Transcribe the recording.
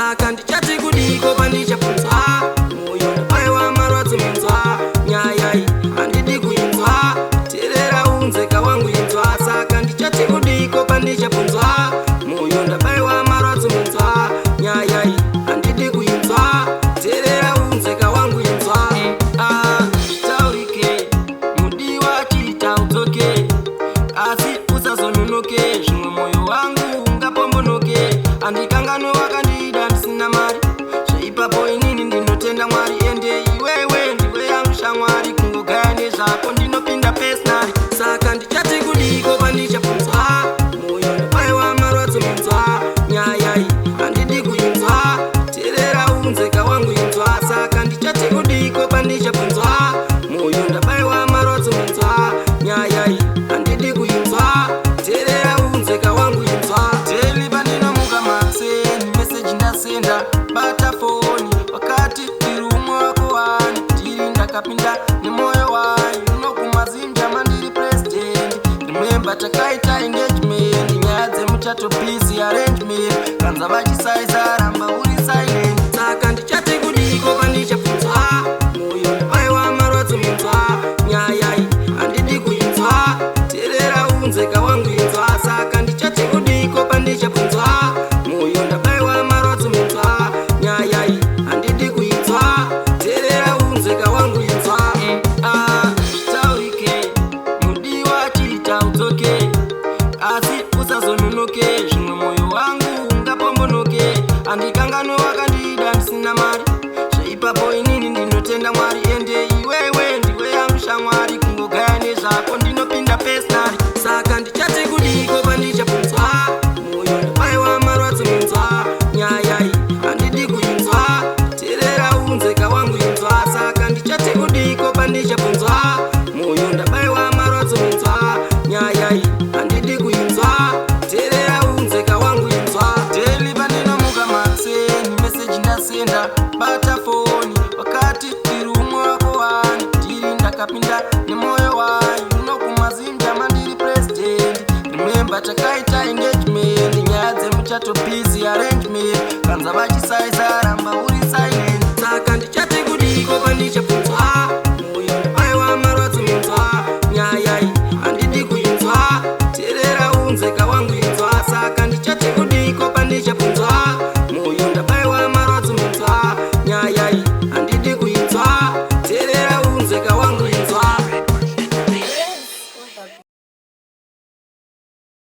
saka ndichati kudiko pandichapunzwa moyo ndapaiwa marwadzo munzwa nyaya iyi handidi kuinzwa teerera unzeka wangu inzwa saka ndichati kudiko pandichapunzwa moyo ndapaiwa marwadzo munzwa nyaya iyi handidi kuinzwa teerera unzeka wangu inzwa taurike mudiwa chiita udzoke asi usazononoke zvimwe moyo wangu ungapombonoke andikanganwe wakandida ndisina mari zveipapo inini ndinotenda mwari ende iwewe ndiwe yangu shamwari kungogaya nezvako ndinopinda pesnari saka ndichati kudiko pandichapunzwa moyo ndapaiwa marwadzo munzwa nyaya iyi handidi kuinzwa teerera unzeka wangu inzwa saka ndichati kudiko pandichapunzwa moyo ndapaiwa marwadzo munzwa nyaya iyi handidi kuinzwa teerera unzeka wangu inzwa daily pandinomuka matseni meseji ndasenda bata foni wakati ndiri umwe wako wani ndiri ndakapinda nemoyo wani unokumazimjama ndiri president remember takaita engagement nyaya dzemuchato busy arrangement kanza vachisaisa ramba uri silent saka ndichati kudiko pandichapunzwa moyo ndapaiwa marwadzo munzwa nyaya iyi handidi kuinzwa teerera unzeka wangu inzwa saka ndichati kudiko pandichapunzwa moyo ndapaiwa marwadzo munzwa nyaya iyi handidi kuinzwa teerera unzeka wangu inzwa taurike mudiwa chiita udzoke asi usazononoke zvimwe moyo wangu ungapombonoke andikanganwe wakandida ndisina mari zveipapo inini ndinotenda mwari ende iwewe ndiwe yangu shamwari kungogaya nezvako ndinopinda pesnari saka ndichati kudiko pandichapunzwa moyo ndapaiwa marwadzo munzwa nyaya iyi handidi kuinzwa teerera unzeka wangu inzwa saka ndichati kudiko pandichapunzwa moyo ndapaiwa marwadzo munzwa nyaya iyi handidi kuinzwa teerera unzeka wangu inzwa daily pandinomuka matseni meseji ndasenda bata foni wakati ndiri umwe wako wani ndiri ndakapinda nemoyo wani unokumazimjama ndiri president remember takaita engagement nyaya dzemuchato busy arrangement